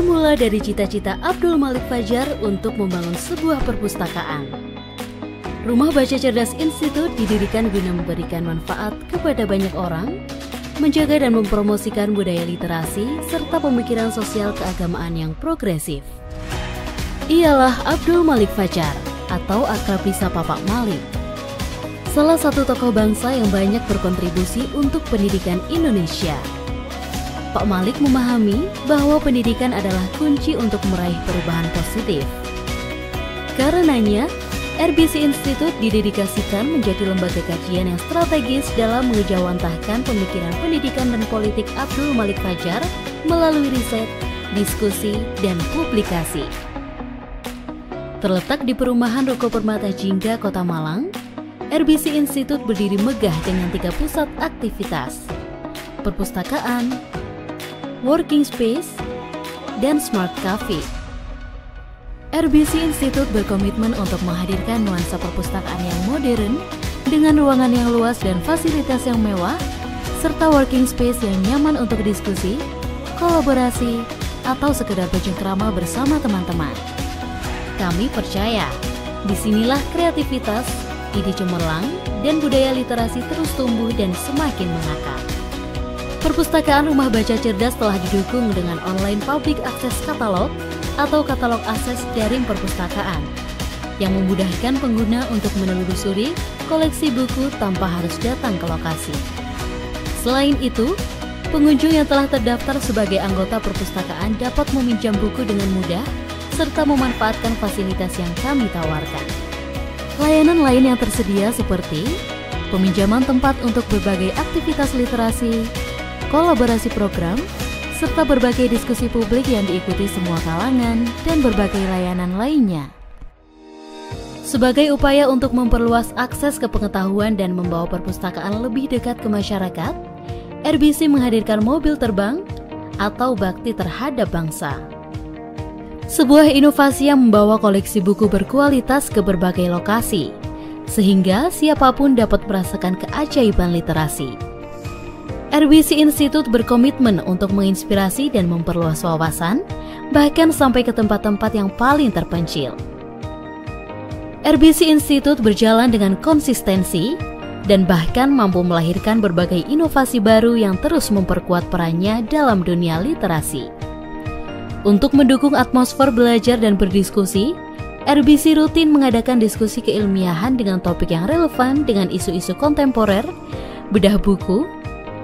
Bermula dari cita-cita Abdul Malik Fajar untuk membangun sebuah perpustakaan. Rumah Baca Cerdas Institute didirikan guna memberikan manfaat kepada banyak orang, menjaga dan mempromosikan budaya literasi, serta pemikiran sosial keagamaan yang progresif. Ialah Abdul Malik Fajar, atau akrab disapa Pak Malik. Salah satu tokoh bangsa yang banyak berkontribusi untuk pendidikan Indonesia. Pak Malik memahami bahwa pendidikan adalah kunci untuk meraih perubahan positif. Karenanya, RBC Institute didedikasikan menjadi lembaga kajian yang strategis dalam mengejawantahkan pemikiran pendidikan dan politik Abdul Malik Fajar melalui riset, diskusi, dan publikasi. Terletak di perumahan Ruko Permata Jingga, Kota Malang, RBC Institute berdiri megah dengan 3 pusat aktivitas: perpustakaan, working space, dan smart cafe. RBC Institute berkomitmen untuk menghadirkan nuansa perpustakaan yang modern dengan ruangan yang luas dan fasilitas yang mewah, serta working space yang nyaman untuk diskusi, kolaborasi, atau sekedar bercengkrama bersama teman-teman. Kami percaya, disinilah kreativitas, ide cemerlang, dan budaya literasi terus tumbuh dan semakin mengakar. Perpustakaan Rumah Baca Cerdas telah didukung dengan online public access katalog atau katalog akses daring perpustakaan yang memudahkan pengguna untuk menelusuri koleksi buku tanpa harus datang ke lokasi. Selain itu, pengunjung yang telah terdaftar sebagai anggota perpustakaan dapat meminjam buku dengan mudah serta memanfaatkan fasilitas yang kami tawarkan. Layanan lain yang tersedia seperti peminjaman tempat untuk berbagai aktivitas literasi, kolaborasi program, serta berbagai diskusi publik yang diikuti semua kalangan dan berbagai layanan lainnya. Sebagai upaya untuk memperluas akses ke pengetahuan dan membawa perpustakaan lebih dekat ke masyarakat, RBC menghadirkan mobil terbang atau bakti terhadap bangsa. Sebuah inovasi yang membawa koleksi buku berkualitas ke berbagai lokasi, sehingga siapapun dapat merasakan keajaiban literasi. RBC Institute berkomitmen untuk menginspirasi dan memperluas wawasan, bahkan sampai ke tempat-tempat yang paling terpencil. RBC Institute berjalan dengan konsistensi dan bahkan mampu melahirkan berbagai inovasi baru yang terus memperkuat perannya dalam dunia literasi. Untuk mendukung atmosfer belajar dan berdiskusi, RBC rutin mengadakan diskusi keilmiahan dengan topik yang relevan dengan isu-isu kontemporer, bedah buku,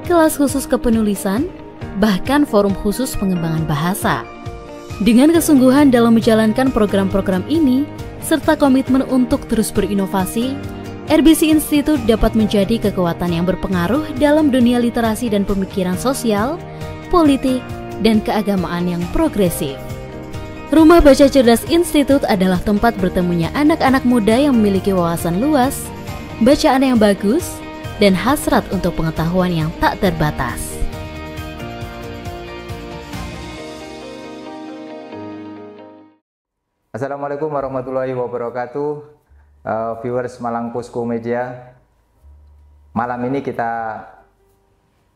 kelas khusus kepenulisan, bahkan forum khusus pengembangan bahasa. Dengan kesungguhan dalam menjalankan program-program ini, serta komitmen untuk terus berinovasi, RBC Institute dapat menjadi kekuatan yang berpengaruh dalam dunia literasi dan pemikiran sosial, politik, dan keagamaan yang progresif. Rumah Baca Cerdas Institute adalah tempat bertemunya anak-anak muda yang memiliki wawasan luas, bacaan yang bagus, dan hasrat untuk pengetahuan yang tak terbatas. Assalamualaikum warahmatullahi wabarakatuh, viewers Malang Pusku Media. Malam ini kita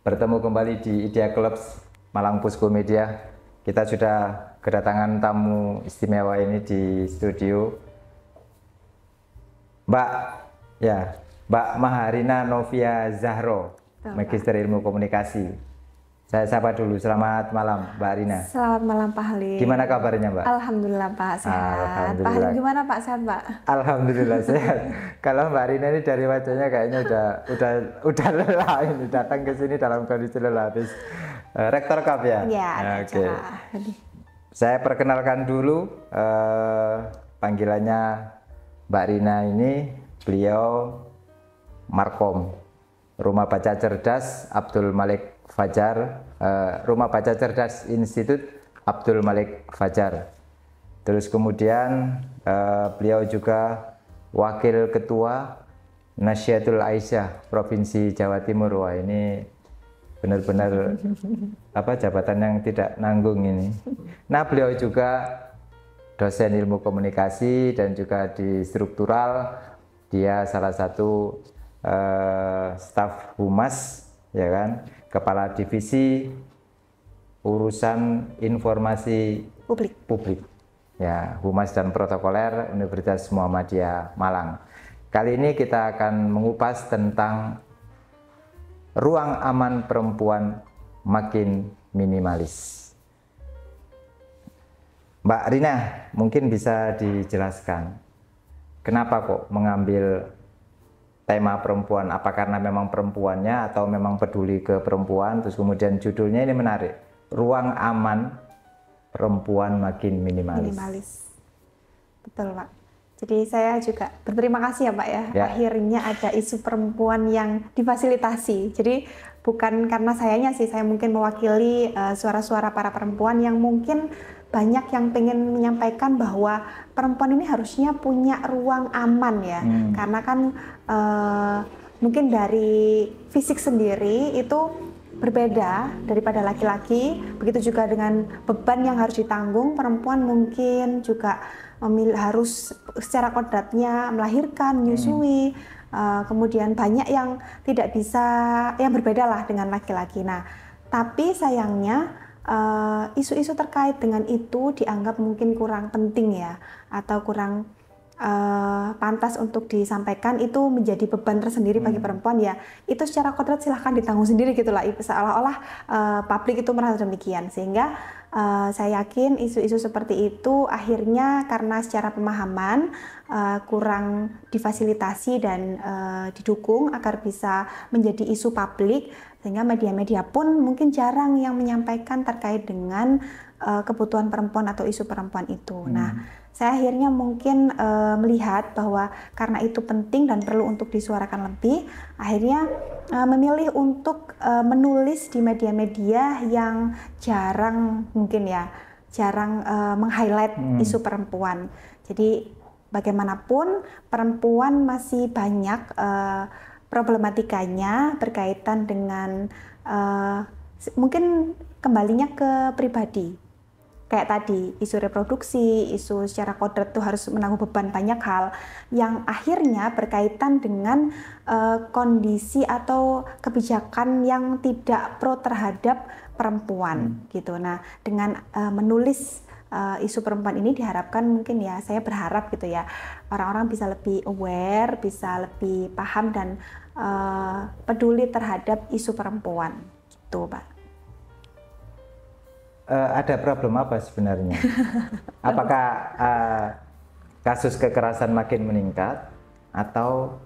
bertemu kembali di Idea Clubs Malang Pusku Media. Kita sudah kedatangan tamu istimewa ini di studio, Mbak Maharina Novia Zahro, Magister Ilmu Komunikasi. Saya sapa dulu, selamat malam Mbak Rina. Selamat malam Pak Halim. Gimana kabarnya Mbak? Alhamdulillah Pak, sehat. Alhamdulillah. Pak Halim gimana Pak, sehat Pak? Alhamdulillah sehat. Kalau Mbak Rina ini dari wajahnya kayaknya udah lelah ini, datang ke sini dalam kondisi lelah. Habis Rektor Cup ya? Iya, Oke. Saya perkenalkan dulu, panggilannya Mbak Rina ini, beliau Markom Rumah Baca Cerdas Abdul Malik Fajar, Rumah Baca Cerdas Institute Abdul Malik Fajar. Terus kemudian beliau juga Wakil Ketua Nasyatul Aisyah Provinsi Jawa Timur. Wah, ini benar-benar jabatan yang tidak nanggung ini. Nah, beliau juga dosen ilmu komunikasi dan juga di struktural. Dia salah satu staf humas, ya kan, kepala divisi urusan informasi Publik. Ya, Humas dan Protokoler Universitas Muhammadiyah Malang. Kali ini kita akan mengupas tentang ruang aman perempuan makin minimalis. Mbak Rina, mungkin bisa dijelaskan kenapa kok mengambil tema perempuan? Apa karena memang perempuannya atau memang peduli ke perempuan? Terus kemudian judulnya ini menarik, ruang aman perempuan makin minimalis. Betul, Pak. Jadi saya juga berterima kasih ya, Pak ya. Akhirnya ada isu perempuan yang difasilitasi. Jadi bukan karena sayanya sih, saya mungkin mewakili suara-suara para perempuan yang mungkin banyak yang pengen menyampaikan bahwa perempuan ini harusnya punya ruang aman ya. Karena kan mungkin dari fisik sendiri itu berbeda daripada laki-laki, begitu juga dengan beban yang harus ditanggung. Perempuan mungkin juga harus secara kodratnya melahirkan, menyusui, kemudian banyak yang tidak bisa, yang berbeda lah dengan laki-laki. Nah, tapi sayangnya isu-isu terkait dengan itu dianggap mungkin kurang penting ya, atau kurang pantas untuk disampaikan. Itu menjadi beban tersendiri bagi perempuan ya, itu secara kodrat silahkan ditanggung sendiri gitulah, seolah-olah publik itu merasa demikian. Sehingga saya yakin isu-isu seperti itu akhirnya karena secara pemahaman kurang difasilitasi dan didukung agar bisa menjadi isu publik, sehingga media-media pun mungkin jarang yang menyampaikan terkait dengan kebutuhan perempuan atau isu perempuan itu. Nah, saya akhirnya mungkin melihat bahwa karena itu penting dan perlu untuk disuarakan lebih, akhirnya memilih untuk menulis di media-media yang jarang mungkin ya, jarang meng-highlight isu perempuan. Jadi bagaimanapun perempuan masih banyak problematikanya berkaitan dengan mungkin kembalinya ke pribadi. Kayak tadi, isu reproduksi, isu secara kodrat tuh harus menanggung beban banyak hal yang akhirnya berkaitan dengan kondisi atau kebijakan yang tidak pro terhadap perempuan gitu. Nah, dengan menulis isu perempuan ini diharapkan mungkin ya, saya berharap gitu ya, orang-orang bisa lebih aware, bisa lebih paham dan peduli terhadap isu perempuan gitu, Pak. Ada problem apa sebenarnya? Apakah kasus kekerasan makin meningkat atau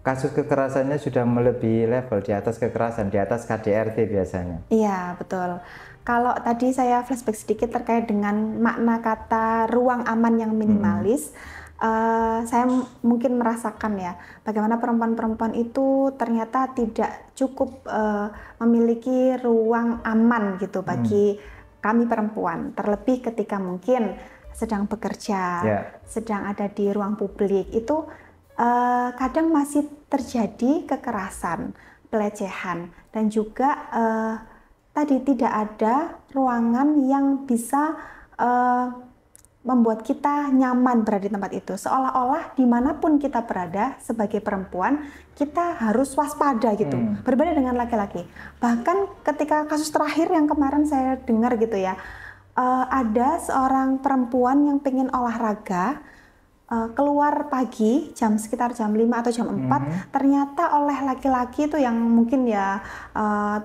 kasus kekerasannya sudah melebihi level di atas kekerasan, di atas KDRT biasanya? Iya, betul. Kalau tadi saya flashback sedikit terkait dengan makna kata ruang aman yang minimalis, saya mungkin merasakan ya, bagaimana perempuan-perempuan itu ternyata tidak cukup memiliki ruang aman gitu bagi kami perempuan, terlebih ketika mungkin sedang bekerja, sedang ada di ruang publik, itu kadang masih terjadi kekerasan, pelecehan, dan juga tadi tidak ada ruangan yang bisa membuat kita nyaman berada di tempat itu. Seolah-olah dimanapun kita berada sebagai perempuan, kita harus waspada gitu. Berbeda dengan laki-laki. Bahkan ketika kasus terakhir yang kemarin saya dengar gitu ya, ada seorang perempuan yang pengen olahraga, keluar pagi sekitar jam 5 atau jam 4, ternyata oleh laki-laki itu yang mungkin ya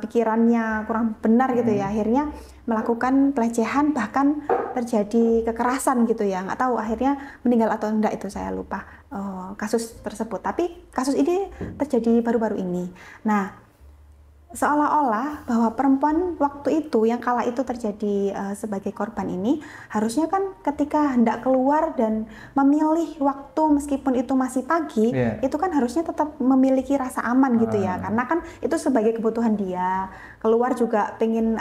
pikirannya kurang benar gitu ya, akhirnya melakukan pelecehan, bahkan terjadi kekerasan gitu ya, nggak tahu akhirnya meninggal atau enggak, itu saya lupa kasus tersebut, tapi kasus ini terjadi baru-baru ini. Nah, seolah-olah bahwa perempuan waktu itu yang kala itu terjadi sebagai korban ini, harusnya kan ketika hendak keluar dan memilih waktu meskipun itu masih pagi, itu kan harusnya tetap memiliki rasa aman gitu ya, karena kan itu sebagai kebutuhan dia, keluar juga pengen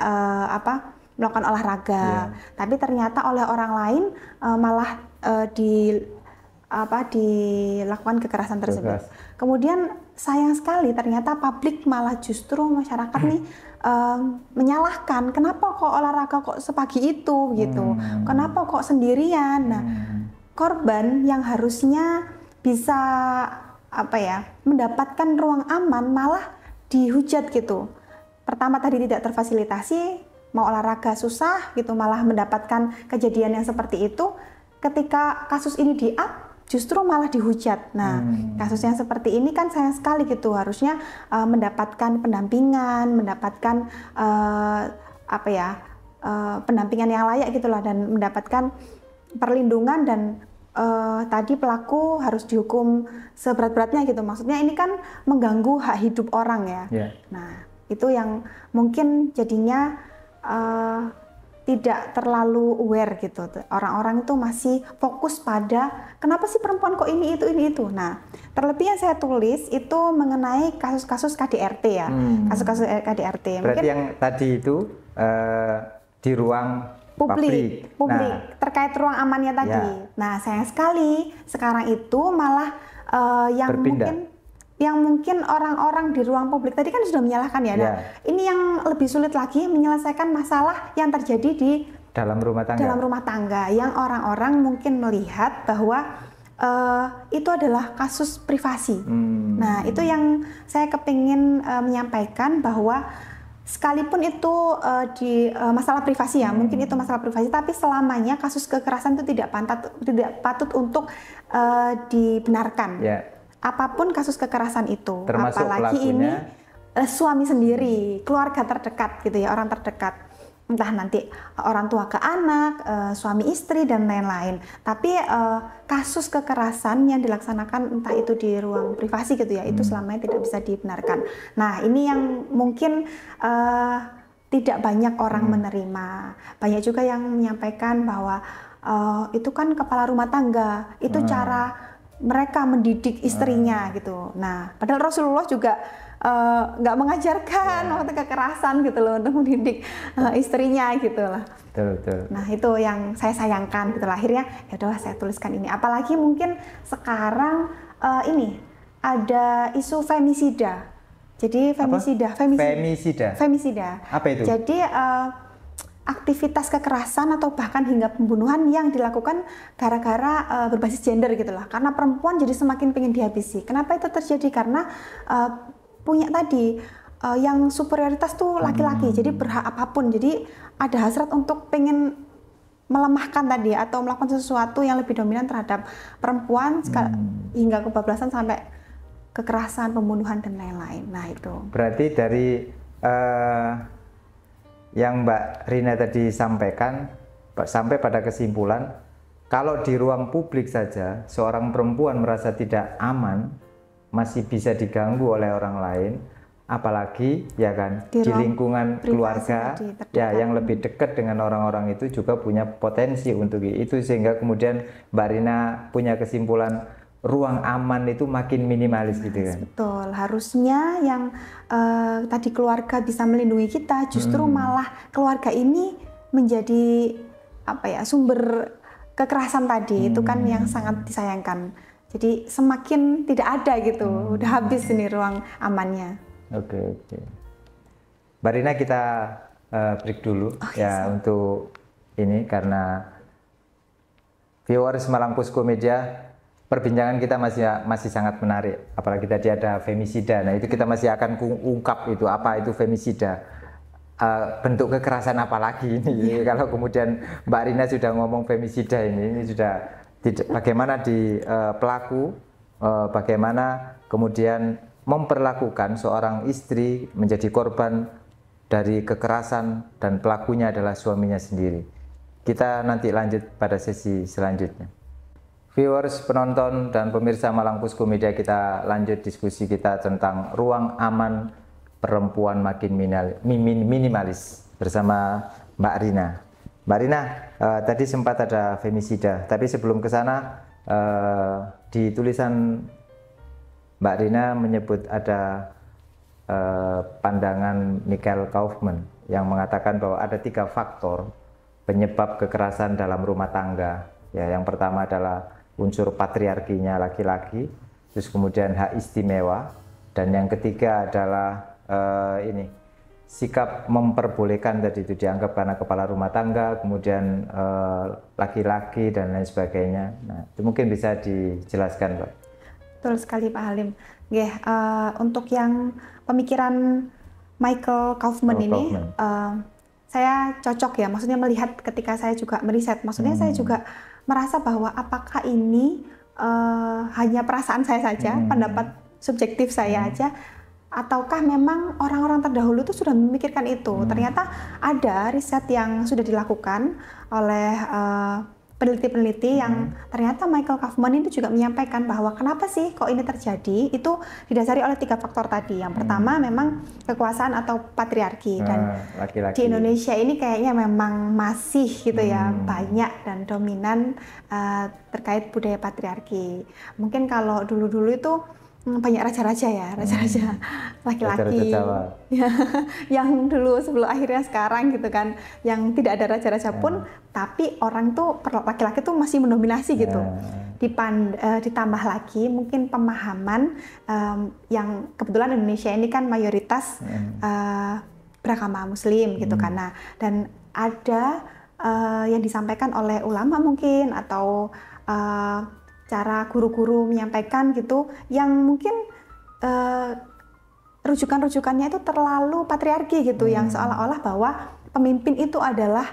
melakukan olahraga, tapi ternyata oleh orang lain malah dilakukan kekerasan tersebut. Kemudian sayang sekali ternyata publik malah justru masyarakat nih menyalahkan, kenapa kok olahraga kok sepagi itu gitu, kenapa kok sendirian. Nah, korban yang harusnya bisa mendapatkan ruang aman malah dihujat gitu. Pertama tadi tidak terfasilitasi, mau olahraga susah gitu, malah mendapatkan kejadian yang seperti itu. Ketika kasus ini di-up, justru malah dihujat. Nah, kasus yang seperti ini kan sayang sekali gitu. Harusnya mendapatkan pendampingan, mendapatkan pendampingan yang layak gitulah, dan mendapatkan perlindungan, dan tadi pelaku harus dihukum seberat-beratnya gitu. Maksudnya ini kan mengganggu hak hidup orang ya. Nah, itu yang mungkin jadinya tidak terlalu aware gitu. Orang-orang itu masih fokus pada kenapa sih perempuan kok ini itu. Nah, terlebih yang saya tulis itu mengenai kasus-kasus KDRT ya. Kasus-kasus KDRT. Berarti mungkin yang tadi itu di ruang publik. Nah, terkait ruang amannya tadi. Nah, sayang sekali sekarang itu malah yang berpindah. mungkin orang-orang di ruang publik tadi kan sudah menyalahkan ya. Nah, ini yang lebih sulit lagi menyelesaikan masalah yang terjadi di dalam rumah tangga. Yang orang-orang mungkin melihat bahwa itu adalah kasus privasi. Nah, itu yang saya kepingin menyampaikan, bahwa sekalipun itu di masalah privasi ya, mungkin itu masalah privasi, tapi selamanya kasus kekerasan itu tidak patut untuk dibenarkan. Apapun kasus kekerasan itu, termasuk apalagi pelakunya, ini suami sendiri, keluarga terdekat gitu ya, orang terdekat, entah nanti orang tua ke anak, suami istri dan lain-lain. Tapi kasus kekerasan yang dilaksanakan entah itu di ruang privasi gitu ya, itu selamanya tidak bisa dibenarkan. Nah, ini yang mungkin tidak banyak orang menerima. Banyak juga yang menyampaikan bahwa itu kan kepala rumah tangga, itu cara mereka mendidik istrinya gitu. Nah, padahal Rasulullah juga nggak mengajarkan waktu kekerasan gitu loh, untuk mendidik istrinya gitu lah. Betul. Nah, itu yang saya sayangkan gitu lah. Akhirnya ya udahlah saya tuliskan ini. Apalagi mungkin sekarang ini ada isu femisida. Jadi femisida. Apa itu? Jadi aktivitas kekerasan atau bahkan hingga pembunuhan yang dilakukan gara-gara berbasis gender gitu lah. Karena perempuan jadi semakin pengen dihabisi. Kenapa itu terjadi? Karena punya tadi yang superioritas tuh laki-laki, jadi berhak apapun. Jadi ada hasrat untuk pengen melemahkan tadi atau melakukan sesuatu yang lebih dominan terhadap perempuan hingga kebablasan sampai kekerasan, pembunuhan dan lain-lain. Nah, itu. Berarti dari yang Mbak Rina tadi sampaikan sampai pada kesimpulan, kalau di ruang publik saja seorang perempuan merasa tidak aman, masih bisa diganggu oleh orang lain, apalagi ya kan di lingkungan keluarga ya yang lebih dekat dengan orang-orang itu juga punya potensi untuk itu, sehingga kemudian Mbak Rina punya kesimpulan ruang aman itu makin minimalis gitu kan. Betul, harusnya yang tadi keluarga bisa melindungi kita, justru malah keluarga ini menjadi sumber kekerasan tadi, itu kan yang sangat disayangkan. Jadi semakin tidak ada gitu, udah habis ini ruang amannya. Oke. Mbak Rina, kita break dulu untuk ini, karena viewers Malang Pusku Media, perbincangan kita masih sangat menarik, apalagi tadi ada femisida. Nah, itu kita masih akan ungkap itu apa itu femisida, bentuk kekerasan apa lagi ini. Kalau kemudian Mbak Rina sudah ngomong femisida, ini sudah bagaimana di pelaku, bagaimana kemudian memperlakukan seorang istri menjadi korban dari kekerasan dan pelakunya adalah suaminya sendiri. Kita nanti lanjut pada sesi selanjutnya. Viewers, penonton, dan pemirsa Malang Pusku Media, kita lanjut diskusi kita tentang ruang aman perempuan makin minimalis bersama Mbak Rina. Mbak Rina, tadi sempat ada femisida, tapi sebelum ke sana di tulisan Mbak Rina menyebut ada pandangan Michael Kaufman yang mengatakan bahwa ada 3 faktor penyebab kekerasan dalam rumah tangga. Ya, yang pertama adalah unsur patriarkinya laki-laki, terus kemudian hak istimewa, dan yang ketiga adalah sikap memperbolehkan tadi itu dianggap karena kepala rumah tangga, kemudian laki-laki dan lain sebagainya. Nah, itu mungkin bisa dijelaskan, Pak. Betul sekali, Pak Halim. Untuk yang pemikiran Michael Kaufman ini, saya cocok ya, maksudnya melihat ketika saya juga meriset, maksudnya saya juga merasa bahwa apakah ini hanya perasaan saya saja, pendapat subjektif saya aja, ataukah memang orang-orang terdahulu itu sudah memikirkan itu. Ternyata ada riset yang sudah dilakukan oleh peneliti-peneliti yang ternyata Michael Kaufman itu juga menyampaikan bahwa kenapa sih kok ini terjadi, itu didasari oleh 3 faktor tadi. Yang pertama memang kekuasaan atau patriarki, dan laki-laki. di Indonesia ini kayaknya memang masih gitu ya, banyak dan dominan terkait budaya patriarki. Mungkin kalau dulu-dulu itu banyak raja-raja ya, raja-raja laki-laki ya, yang dulu sebelum akhirnya sekarang gitu kan, yang tidak ada raja-raja pun, tapi orang tuh laki-laki tuh masih mendominasi gitu. Ditambah lagi mungkin pemahaman yang kebetulan Indonesia ini kan mayoritas beragama Muslim gitu kan, nah, dan ada yang disampaikan oleh ulama mungkin atau cara guru-guru menyampaikan gitu, yang mungkin rujukan-rujukannya itu terlalu patriarki gitu, yang seolah-olah bahwa pemimpin itu adalah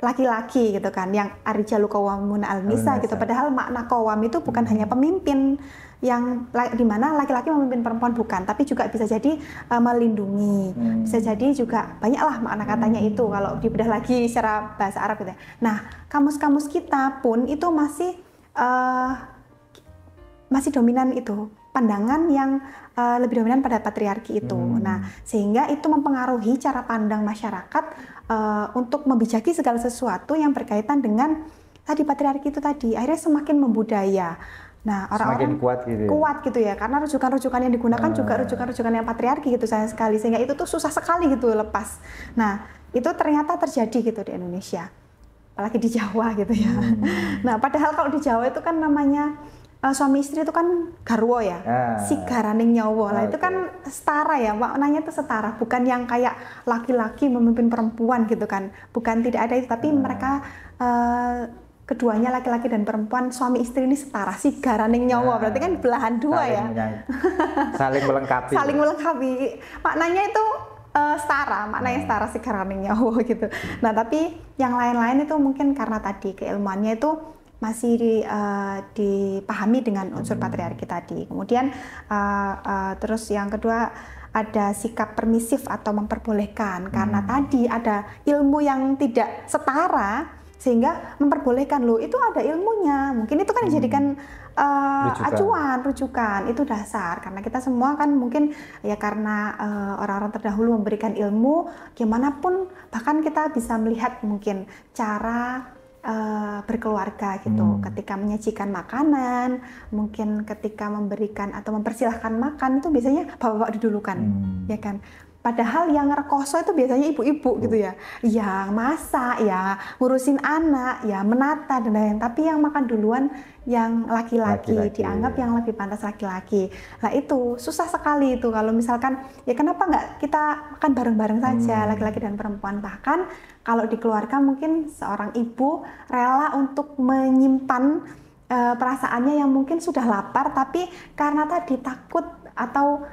laki-laki gitu kan, yang ar-rijalu qawwamuna 'alan-nisa gitu. Padahal makna qawwam itu bukan hanya pemimpin yang dimana laki-laki memimpin perempuan, bukan, tapi juga bisa jadi melindungi, bisa jadi juga banyaklah makna katanya itu kalau dibedah lagi secara bahasa Arab gitu. Nah, kamus-kamus kita pun itu masih dominan itu, pandangan yang lebih dominan pada patriarki itu. Nah, sehingga itu mempengaruhi cara pandang masyarakat untuk membijaki segala sesuatu yang berkaitan dengan tadi patriarki itu tadi. Akhirnya semakin membudaya. Nah, orang-orang kuat gitu ya, karena rujukan-rujukan yang digunakan juga rujukan-rujukan yang patriarki gitu sayang sekali, sehingga itu tuh susah sekali gitu lepas. Nah, itu ternyata terjadi gitu di Indonesia, apalagi di Jawa gitu ya. Nah, padahal kalau di Jawa itu kan namanya suami istri itu kan garwo ya, sigaraning nyawa. Lah itu kan setara ya, maknanya itu setara, bukan yang kayak laki-laki memimpin perempuan gitu kan, bukan, tidak ada itu, tapi mereka keduanya laki-laki dan perempuan, suami istri ini setara, sigaraning nyawa, berarti kan belahan dua ya, saling melengkapi. Saling melengkapi, maknanya itu setara, maknanya setara, sigaraning nyawa gitu. Nah, tapi yang lain-lain itu mungkin karena tadi keilmuannya itu masih dipahami dengan unsur patriarki tadi. Kemudian terus yang kedua ada sikap permisif atau memperbolehkan, karena tadi ada ilmu yang tidak setara sehingga memperbolehkan, loh itu ada ilmunya, mungkin itu kan dijadikan acuan, rujukan, itu dasar, karena kita semua kan mungkin ya karena orang-orang terdahulu memberikan ilmu, gimana pun bahkan kita bisa melihat mungkin cara berkeluarga gitu, ketika menyajikan makanan, mungkin ketika memberikan atau mempersilahkan makan itu biasanya bapak-bapak didulukan, ya kan. Padahal yang rekoso itu biasanya ibu-ibu gitu ya, yang masak, ya ngurusin anak, ya menata dan lain-lain. Tapi yang makan duluan yang laki-laki, dianggap yang lebih pantas laki-laki. Nah itu susah sekali itu kalau misalkan, ya kenapa nggak kita makan bareng-bareng saja laki-laki dan perempuan. Bahkan kalau di keluarga mungkin seorang ibu rela untuk menyimpan perasaannya yang mungkin sudah lapar, tapi karena tadi takut atau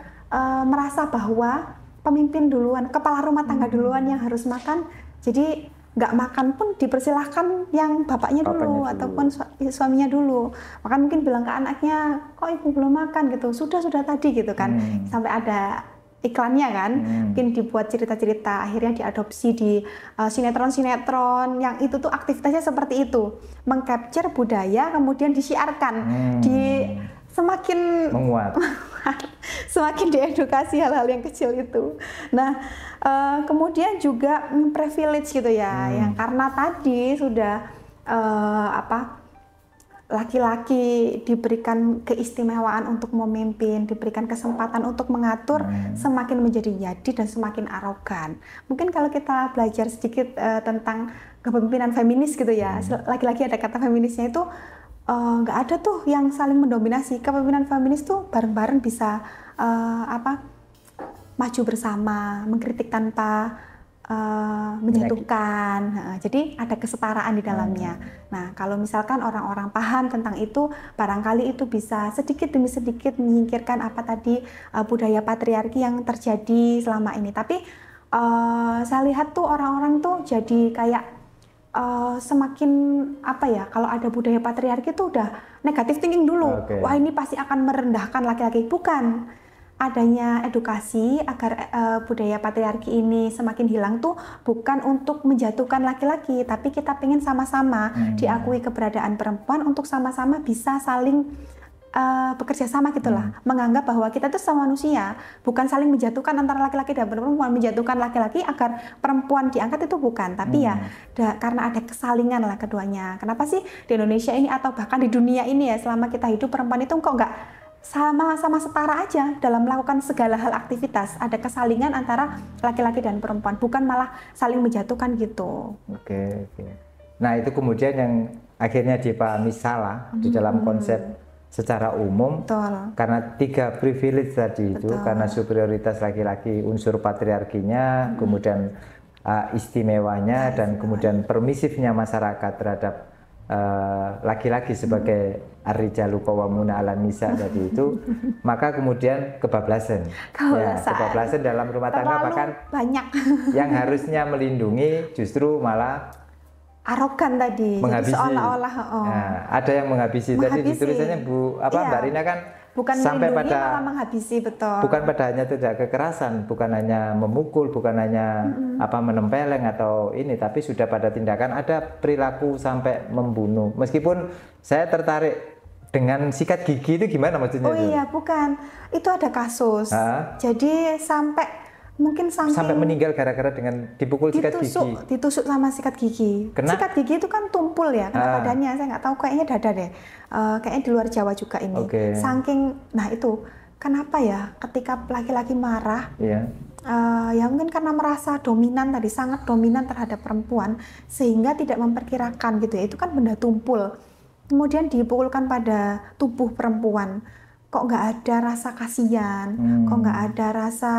merasa bahwa pemimpin duluan, kepala rumah tangga duluan yang harus makan, jadi nggak makan pun dipersilahkan yang bapaknya dulu ataupun suaminya dulu. Bahkan mungkin bilang ke anaknya, kok ibu belum makan gitu, sudah tadi gitu kan. Sampai ada iklannya kan, mungkin dibuat cerita-cerita, akhirnya diadopsi di sinetron-sinetron yang itu tuh aktivitasnya seperti itu, mengcapture budaya kemudian disiarkan, semakin menguat, semakin diedukasi hal-hal yang kecil itu. Nah, kemudian juga privilege gitu ya, yang karena tadi sudah laki-laki diberikan keistimewaan untuk memimpin, diberikan kesempatan untuk mengatur, semakin menjadi jadi dan semakin arogan. Mungkin kalau kita belajar sedikit tentang kepemimpinan feminis gitu ya, laki-laki ada kata feminisnya itu, nggak ada tuh yang saling mendominasi. Kepemimpinan feminis tuh bareng-bareng bisa maju bersama, mengkritik tanpa menjatuhkan. Jadi ada kesetaraan di dalamnya. Nah, kalau misalkan orang-orang paham tentang itu, barangkali itu bisa sedikit demi sedikit menyingkirkan apa tadi budaya patriarki yang terjadi selama ini. Tapi saya lihat tuh orang-orang tuh jadi kayak semakin apa ya, kalau ada budaya patriarki tuh udah negatif thinking dulu. Wah, ini pasti akan merendahkan laki-laki. Bukan, adanya edukasi agar budaya patriarki ini semakin hilang tuh bukan untuk menjatuhkan laki-laki, tapi kita pengen sama-sama diakui keberadaan perempuan untuk sama-sama bisa saling bekerja sama gitulah, menganggap bahwa kita itu sama manusia, bukan saling menjatuhkan antara laki-laki dan perempuan, menjatuhkan laki-laki agar perempuan diangkat itu bukan, tapi ya karena ada kesalingan lah keduanya. Kenapa sih di Indonesia ini atau bahkan di dunia ini ya, selama kita hidup perempuan itu kok nggak sama-sama setara aja dalam melakukan segala hal aktivitas, ada kesalingan antara laki-laki dan perempuan, bukan malah saling menjatuhkan gitu. Oke. Nah itu kemudian yang akhirnya dipahami salah di dalam konsep secara umum. Betul. Karena 3 privilege tadi itu, karena superioritas laki-laki, unsur patriarkinya, kemudian istimewanya, dan kemudian permisifnya masyarakat terhadap laki-laki sebagai ar-rijalu qawwamuna 'alan nisa tadi itu, maka kemudian kebablasan. Ya, kebablasan dalam rumah tangga, bahkan banyak yang harusnya melindungi justru malah arogan tadi, menghabisi. seolah-olah Nah, ada yang menghabisi. Tadi di tulisannya Mbak Rina kan bukan sampai pada malah menghabisi, betul. Bukan pada hanya tidak kekerasan, bukan hanya memukul, bukan hanya menempeleng atau ini, tapi sudah pada tindakan, ada perilaku sampai membunuh. Meskipun saya tertarik dengan sikat gigi itu gimana maksudnya? Oh iya, bukan. Itu ada kasus. Jadi mungkin sampai meninggal gara-gara dengan dipukul sikat gigi. Ditusuk sama sikat gigi. Sikat gigi itu kan tumpul ya, karena badannya saya nggak tahu, kayaknya dada deh. Kayaknya di luar Jawa juga ini. Saking, nah itu kenapa ya ketika laki-laki marah, ya mungkin karena merasa dominan tadi, sangat dominan terhadap perempuan, sehingga tidak memperkirakan gitu ya, itu kan benda tumpul. Kemudian dipukulkan pada tubuh perempuan, kok nggak ada rasa kasihan, kok nggak ada rasa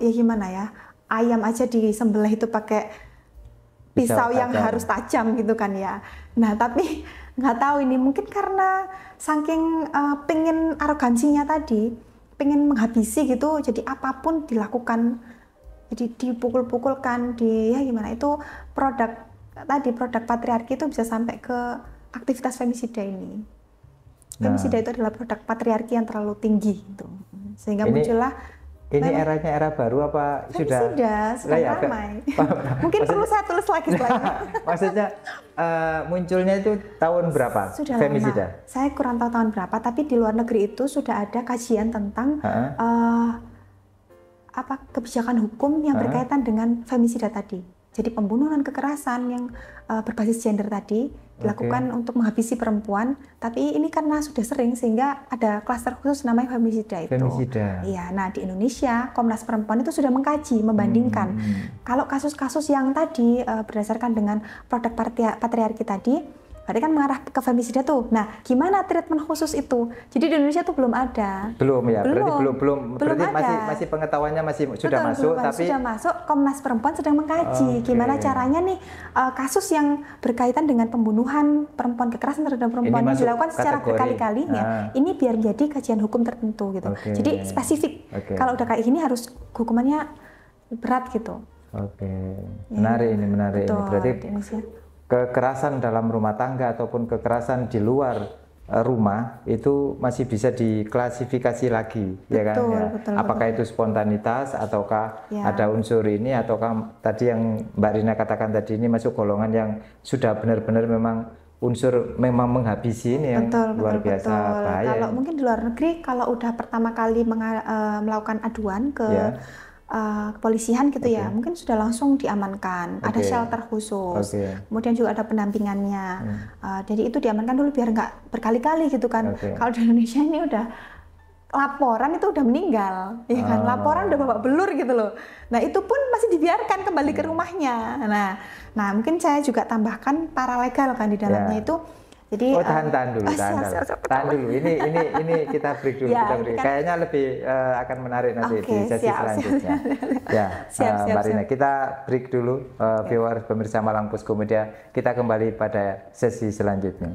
ya gimana ya, ayam aja disembelih itu pakai pisau yang harus tajam gitu kan ya. Nah tapi nggak tahu ini mungkin karena saking pengen arogansinya tadi, pengen menghabisi gitu, jadi apapun dilakukan, jadi dipukul-pukulkan, ya gimana, itu produk patriarki itu bisa sampai ke aktivitas femisida ini. Femisida itu adalah produk patriarki yang terlalu tinggi gitu, sehingga muncullah. Ini eranya era baru apa sudah ramai? Mungkin perlu saya tulis lagi setelah ini. Maksudnya munculnya itu tahun berapa? Sudah femisida? Lama. Saya kurang tahu tahun berapa, tapi di luar negeri itu sudah ada kajian tentang kebijakan hukum yang berkaitan dengan femisida tadi. Jadi pembunuhan, kekerasan yang berbasis gender tadi dilakukan untuk menghabisi perempuan, tapi ini karena sudah sering sehingga ada klaster khusus namanya femisida itu. Femisida. Iya, nah di Indonesia Komnas Perempuan itu sudah mengkaji, membandingkan kalau kasus-kasus yang tadi berdasarkan dengan produk patriarki tadi, berarti kan mengarah ke femisida tuh. Nah, gimana treatment khusus itu? Jadi di Indonesia tuh belum ada. Belum ya, berarti masih pengetahuannya sudah masuk, tapi sudah masuk. Komnas Perempuan sedang mengkaji gimana caranya nih kasus yang berkaitan dengan pembunuhan perempuan, kekerasan terhadap perempuan yang dilakukan secara berkali-kali ya. Ini biar menjadi kajian hukum tertentu gitu. Jadi spesifik. Kalau udah kayak gini harus hukumannya berat gitu. Menarik ini. Betul, berarti kekerasan dalam rumah tangga ataupun kekerasan di luar rumah itu masih bisa diklasifikasi lagi, betul, apakah itu spontanitas ataukah ada unsur ini, ataukah tadi yang Mbak Rina katakan tadi ini masuk golongan yang sudah benar-benar memang unsur memang menghabisi ini yang luar biasa bahaya. Kalau mungkin di luar negeri, kalau udah pertama kali melakukan aduan ke kepolisian gitu ya, mungkin sudah langsung diamankan, ada shelter khusus, kemudian juga ada pendampingannya, jadi itu diamankan dulu biar nggak berkali-kali gitu kan. Kalau di Indonesia ini udah laporan itu udah meninggal, ya kan, laporan udah babak belur gitu loh. Nah itu pun masih dibiarkan kembali ke rumahnya. Nah mungkin saya juga tambahkan paralegal kan di dalamnya itu. Jadi, tahan dulu. Ini kita break dulu. Kayaknya lebih akan menarik nanti di sesi selanjutnya. Mbak Rina, kita break dulu. Viewers pemirsa Malang Pusko Media, kita kembali pada sesi selanjutnya.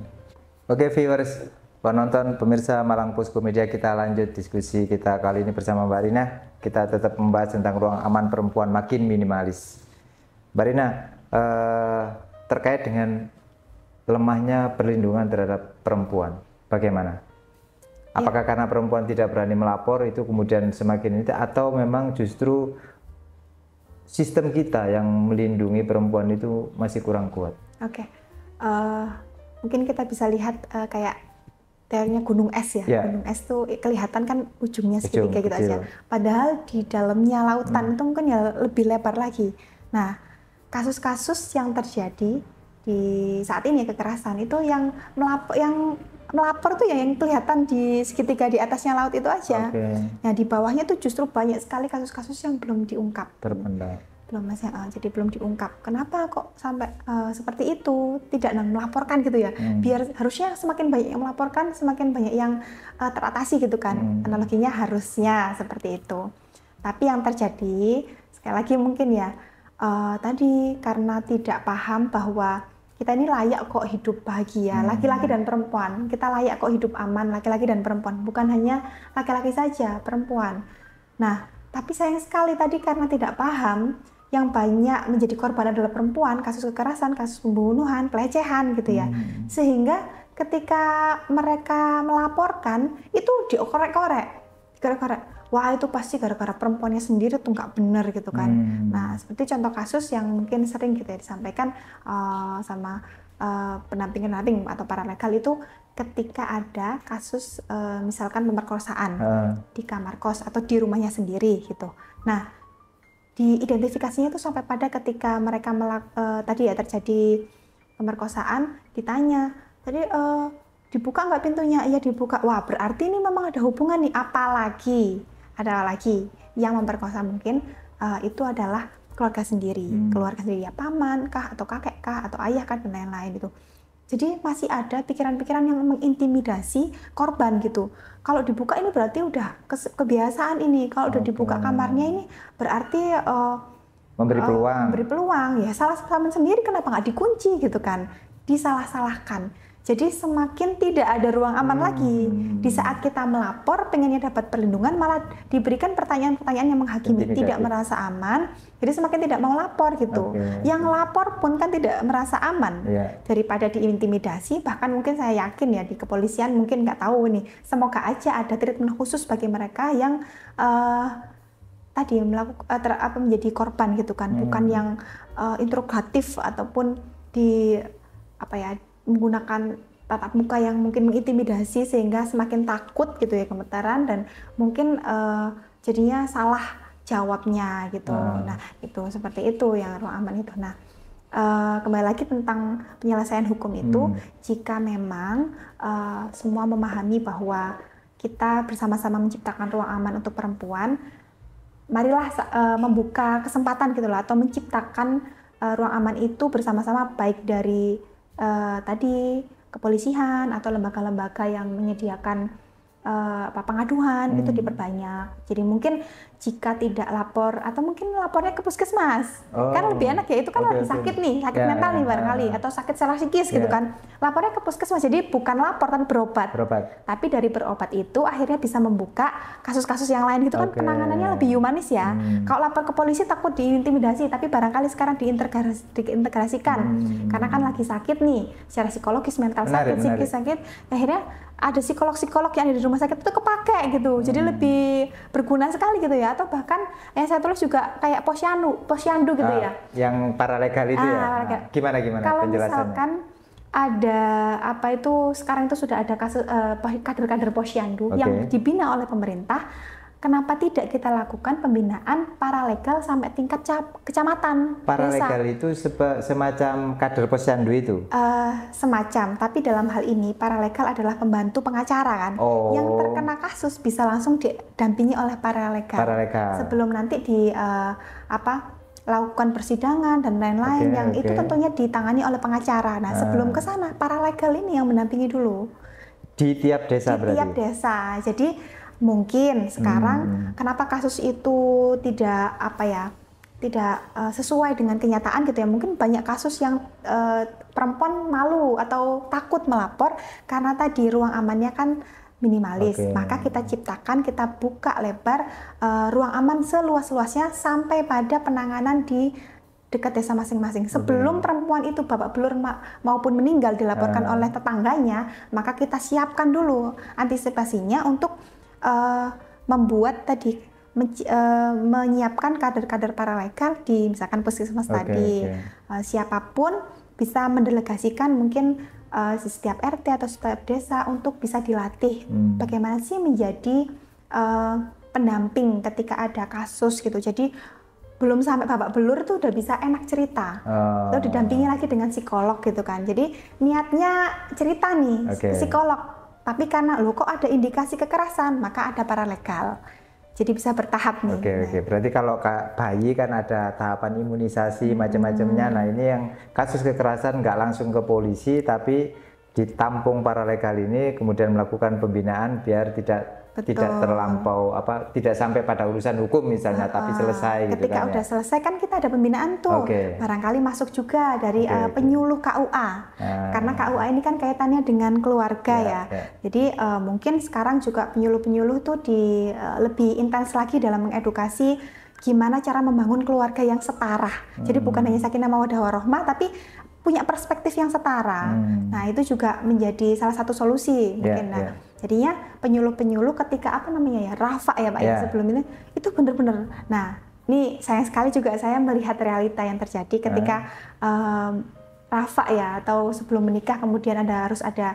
Oke viewers penonton, pemirsa Malang Posko Media, kita lanjut diskusi kita kali ini bersama Mbak Rina. Kita tetap membahas tentang ruang aman perempuan makin minimalis. Mbak Rina, terkait dengan lemahnya perlindungan terhadap perempuan, bagaimana? Apakah karena perempuan tidak berani melapor itu kemudian semakin ini, atau memang justru sistem kita yang melindungi perempuan itu masih kurang kuat? Oke. Mungkin kita bisa lihat kayak teorinya gunung es ya. Gunung es tuh kelihatan kan ujungnya segitiga gitu aja. Padahal di dalamnya lautan itu mungkin ya lebih lebar lagi. Nah, kasus-kasus yang terjadi di saat ini kekerasan itu yang melapor tuh yang kelihatan di segitiga di atasnya laut itu aja. Nah, di bawahnya tuh justru banyak sekali kasus-kasus yang belum diungkap. Terpendam. Jadi belum diungkap. Kenapa kok sampai seperti itu, tidak melaporkan gitu ya? Biar harusnya semakin banyak yang melaporkan, semakin banyak yang teratasi gitu kan. Analoginya harusnya seperti itu. Tapi yang terjadi sekali lagi mungkin ya tadi karena tidak paham bahwa kita ini layak kok hidup bahagia, laki-laki dan perempuan. Kita layak kok hidup aman, laki-laki dan perempuan. Bukan hanya laki-laki saja, perempuan. Nah, tapi sayang sekali tadi karena tidak paham, yang banyak menjadi korban adalah perempuan, kasus kekerasan, kasus pembunuhan, pelecehan gitu ya. Sehingga ketika mereka melaporkan, itu dikorek-korek. Wah, itu pasti gara-gara perempuannya sendiri tuh nggak benar gitu kan. Nah, seperti contoh kasus yang mungkin sering gitu ya disampaikan sama pendamping atau paralegal itu ketika ada kasus misalkan pemerkosaan di kamar kos atau di rumahnya sendiri gitu. Nah, diidentifikasinya itu sampai pada ketika mereka tadi ya terjadi pemerkosaan, ditanya tadi dibuka nggak pintunya? Iya dibuka. Wah, berarti ini memang ada hubungan nih. Apalagi ada lagi yang memperkosa mungkin itu adalah keluarga sendiri, keluarga sendiri ya, paman kah atau kakek kah atau ayah kah dan lain-lain gitu. Jadi masih ada pikiran-pikiran yang mengintimidasi korban gitu. Kalau dibuka ini berarti udah kebiasaan ini. Kalau udah dibuka kamarnya ini berarti memberi peluang. Memberi peluang. Ya salah sendiri kenapa nggak dikunci gitu kan? Disalah-salahkan. Jadi semakin tidak ada ruang aman lagi. Di saat kita melapor, pengennya dapat perlindungan, malah diberikan pertanyaan-pertanyaan yang menghakimi, tidak merasa aman. Jadi semakin tidak mau lapor gitu. Yang lapor pun kan tidak merasa aman. Daripada diintimidasi, bahkan mungkin saya yakin ya di kepolisian mungkin nggak tahu nih. Semoga aja ada treatment khusus bagi mereka yang tadi menjadi korban gitu kan, bukan yang interogatif ataupun menggunakan tatap muka yang mungkin mengintimidasi sehingga semakin takut gitu ya, gemetaran dan mungkin jadinya salah jawabnya gitu. Nah, itu seperti itu yang ruang aman itu. Nah, kembali lagi tentang penyelesaian hukum itu, jika memang semua memahami bahwa kita bersama-sama menciptakan ruang aman untuk perempuan, marilah membuka kesempatan gitu lah, atau menciptakan ruang aman itu bersama-sama, baik dari tadi kepolisian atau lembaga-lembaga yang menyediakan pengaduan itu diperbanyak. Jadi mungkin jika tidak lapor atau mungkin lapornya ke puskesmas, kan lebih enak ya, itu kan lagi sakit nih, sakit mental nih barangkali atau sakit secara psikis gitu kan, lapornya ke puskesmas. Jadi bukan lapor tapi berobat. Tapi dari berobat itu akhirnya bisa membuka kasus-kasus yang lain gitu kan, penanganannya lebih humanis ya. Kalau lapor ke polisi takut diintimidasi, tapi barangkali sekarang diintegrasikan karena kan lagi sakit nih, secara psikologis, mental sakit, psikis sakit, akhirnya ada psikolog-psikolog yang ada di rumah sakit itu kepake gitu. Jadi lebih berguna sekali gitu ya. Atau bahkan yang saya tulis juga kayak posyandu gitu ya. Yang paralegal itu ya. Gimana kalau misalkan ada sekarang itu sudah ada kasus kader-kader posyandu yang dibina oleh pemerintah. Kenapa tidak kita lakukan pembinaan paralegal sampai tingkat kecamatan? Paralegal itu semacam kader posyandu itu? Semacam, tapi dalam hal ini paralegal adalah pembantu pengacara kan, yang terkena kasus bisa langsung didampingi oleh paralegal. Sebelum nanti lakukan persidangan dan lain-lain yang itu tentunya ditangani oleh pengacara. Nah, sebelum ke sana paralegal ini yang mendampingi dulu. Di tiap desa berarti? Di tiap desa. Jadi mungkin sekarang kenapa kasus itu tidak sesuai dengan kenyataan gitu ya. Mungkin banyak kasus yang perempuan malu atau takut melapor karena tadi ruang amannya kan minimalis. Maka kita ciptakan, kita buka lebar ruang aman seluas-luasnya sampai pada penanganan di dekat desa masing-masing. Sebelum perempuan itu babak belur maupun meninggal dilaporkan oleh tetangganya, maka kita siapkan dulu antisipasinya untuk membuat tadi menyiapkan kader-kader paralegal di misalkan puskesmas tadi. Siapapun bisa mendelegasikan mungkin di setiap RT atau setiap desa untuk bisa dilatih bagaimana sih menjadi pendamping ketika ada kasus gitu. Jadi belum sampai babak belur tuh udah bisa enak cerita. Itu didampingi lagi dengan psikolog gitu kan. Jadi niatnya cerita nih psikolog, tapi karena loh kok ada indikasi kekerasan, maka ada paralegal. Jadi bisa bertahap nih. Oke. Berarti kalau bayi kan ada tahapan imunisasi macam-macamnya. Nah ini yang kasus kekerasan nggak langsung ke polisi, tapi ditampung paralegal ini kemudian melakukan pembinaan biar tidak terlampau tidak sampai pada urusan hukum misalnya, tapi selesai. Ketika gitu kan, udah selesai kan kita ada pembinaan tuh. Barangkali masuk juga dari penyuluh KUA. Karena KUA ini kan kaitannya dengan keluarga ya. Jadi mungkin sekarang juga penyuluh-penyuluh tuh lebih intens lagi dalam mengedukasi gimana cara membangun keluarga yang setara. Jadi bukan hanya sakinah mawaddah warahmah, tapi punya perspektif yang setara. Nah itu juga menjadi salah satu solusi mungkin. Jadinya penyuluh-penyuluh ketika Rafa ya Pak ya sebelum ini itu benar-benar. Nah ini sayang sekali juga saya melihat realita yang terjadi ketika Rafa ya atau sebelum menikah kemudian harus ada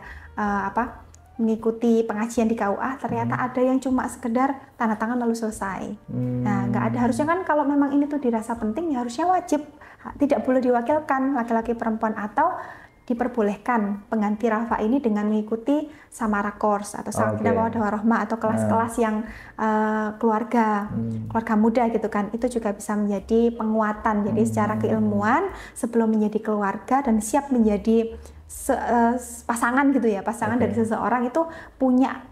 mengikuti pengajian di KUA, ternyata ada yang cuma sekedar tanda tangan lalu selesai. Nah nggak ada, harusnya kan kalau memang ini tuh dirasa penting ya harusnya wajib, tidak boleh diwakilkan laki-laki perempuan, atau diperbolehkan pengganti Rafa ini dengan mengikuti samara course atau sakinah mawaddah warahmah atau kelas-kelas yang keluarga muda gitu kan. Itu juga bisa menjadi penguatan. Jadi secara keilmuan sebelum menjadi keluarga dan siap menjadi pasangan gitu ya, pasangan dari seseorang itu punya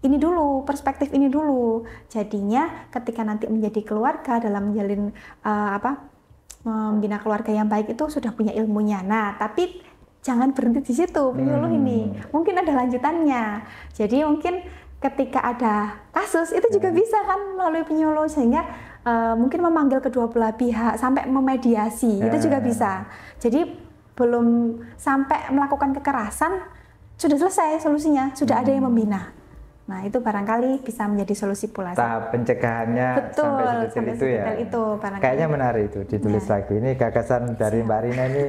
ini dulu, perspektif ini dulu. Jadinya ketika nanti menjadi keluarga dalam menjalin membina keluarga yang baik itu sudah punya ilmunya. Nah, tapi jangan berhenti di situ penyuluh ini. Mungkin ada lanjutannya. Jadi mungkin ketika ada kasus itu juga bisa kan melalui penyuluh, sehingga mungkin memanggil kedua belah pihak sampai memediasi. Itu juga bisa. Jadi belum sampai melakukan kekerasan sudah selesai solusinya, sudah ada yang membina. Nah itu barangkali bisa menjadi solusi pula. Tahap pencegahannya sampai sedetail itu ya. Kayaknya menarik itu ditulis lagi. Ini gagasan dari Mbak Rina ini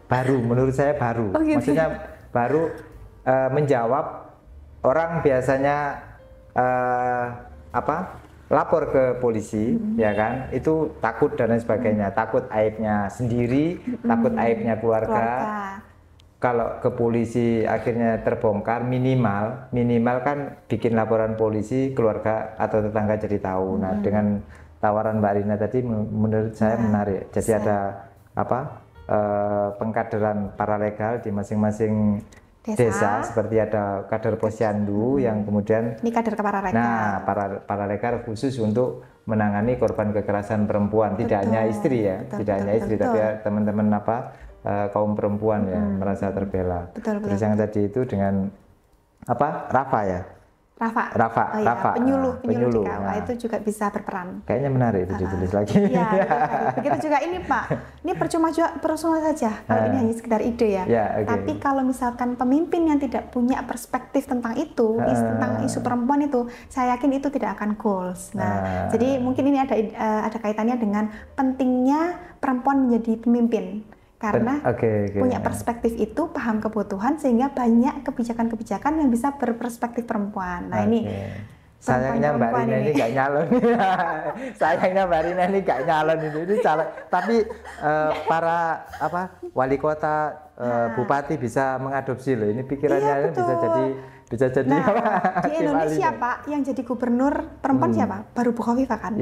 baru, menurut saya baru. Maksudnya baru menjawab orang biasanya lapor ke polisi, ya kan, itu takut dan lain sebagainya, takut aibnya sendiri, takut aibnya keluarga. Kalau ke polisi akhirnya terbongkar, minimal kan bikin laporan polisi, keluarga atau tetangga jadi tahu. Nah dengan tawaran Mbak Rina tadi menurut saya menarik. Jadi ada pengkaderan paralegal di masing-masing desa, seperti ada kader posyandu yang kemudian ini kader paralegal. Nah, paralegal khusus untuk menangani korban kekerasan perempuan, tidak hanya istri ya, tidak hanya istri, tapi teman-teman kaum perempuan ya merasa terbela. Terus yang tadi itu dengan Rafa ya. Rafa, penyuluh di KUA itu juga bisa berperan. Kayaknya menarik itu ditulis lagi. Iya, begitu juga ini Pak. Ini percuma saja kalau ini hanya sekedar ide ya. Tapi kalau misalkan pemimpin yang tidak punya perspektif tentang itu, tentang isu perempuan itu, saya yakin itu tidak akan goals. Nah, jadi mungkin ini ada kaitannya dengan pentingnya perempuan menjadi pemimpin. Karena punya perspektif itu, paham kebutuhan, sehingga banyak kebijakan-kebijakan yang bisa berperspektif perempuan. Nah ini sayangnya Mbak Rina ini nggak nyalon. Sayangnya Mbak Rina ini nggak nyalon ini calon. Tapi para wali kota, bupati bisa mengadopsi loh. Ini pikirannya bisa jadi. Nah, di Indonesia Pak, yang jadi gubernur perempuan siapa? Baru Bu Khofifah kan.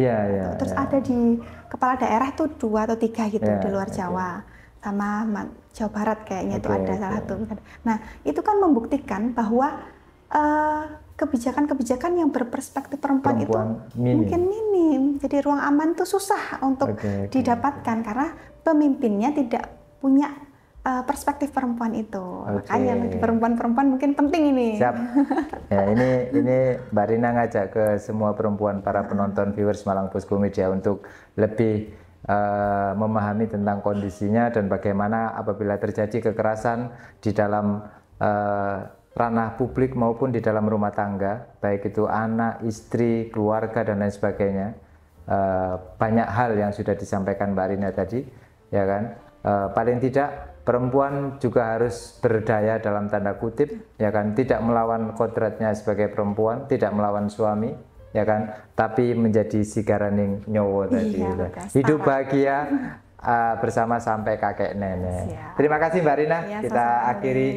Terus ada di kepala daerah tuh 2 atau 3 gitu di luar Jawa. Sama Jawa Barat kayaknya itu ada salah satu. Nah itu kan membuktikan bahwa kebijakan-kebijakan yang berperspektif perempuan itu minim. Mungkin minim. Jadi ruang aman itu susah untuk didapatkan karena pemimpinnya tidak punya perspektif perempuan itu. Makanya bagi perempuan-perempuan mungkin penting ini. Siap. Ya, ini Mbak Rina ngajak ke semua perempuan, para penonton viewers Malang Posko Media untuk lebih memahami tentang kondisinya dan bagaimana apabila terjadi kekerasan di dalam ranah publik maupun di dalam rumah tangga, baik itu anak, istri, keluarga dan lain sebagainya. Banyak hal yang sudah disampaikan Mbak Rina tadi, ya kan. Paling tidak perempuan juga harus berdaya dalam tanda kutip, ya kan, tidak melawan kodratnya sebagai perempuan, tidak melawan suami, ya kan, tapi menjadi sigaraning nyowo tadi. Iya, hidup bahagia bersama sampai kakek nenek. Siap. Terima kasih Mbak Rina. Ya, kita akhiri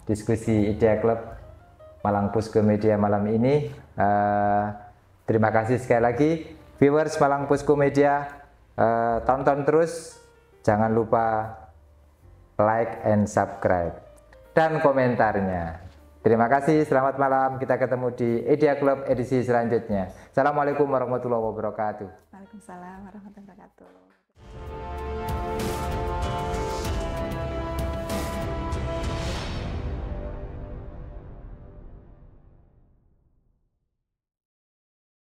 diskusi Idea Club Malang Posko Media malam ini. Terima kasih sekali lagi viewers Malang Posko Media. Tonton terus. Jangan lupa like and subscribe dan komentarnya. Terima kasih, selamat malam. Kita ketemu di Idea Club edisi selanjutnya. Assalamualaikum warahmatullahi wabarakatuh. Waalaikumsalam warahmatullahi wabarakatuh.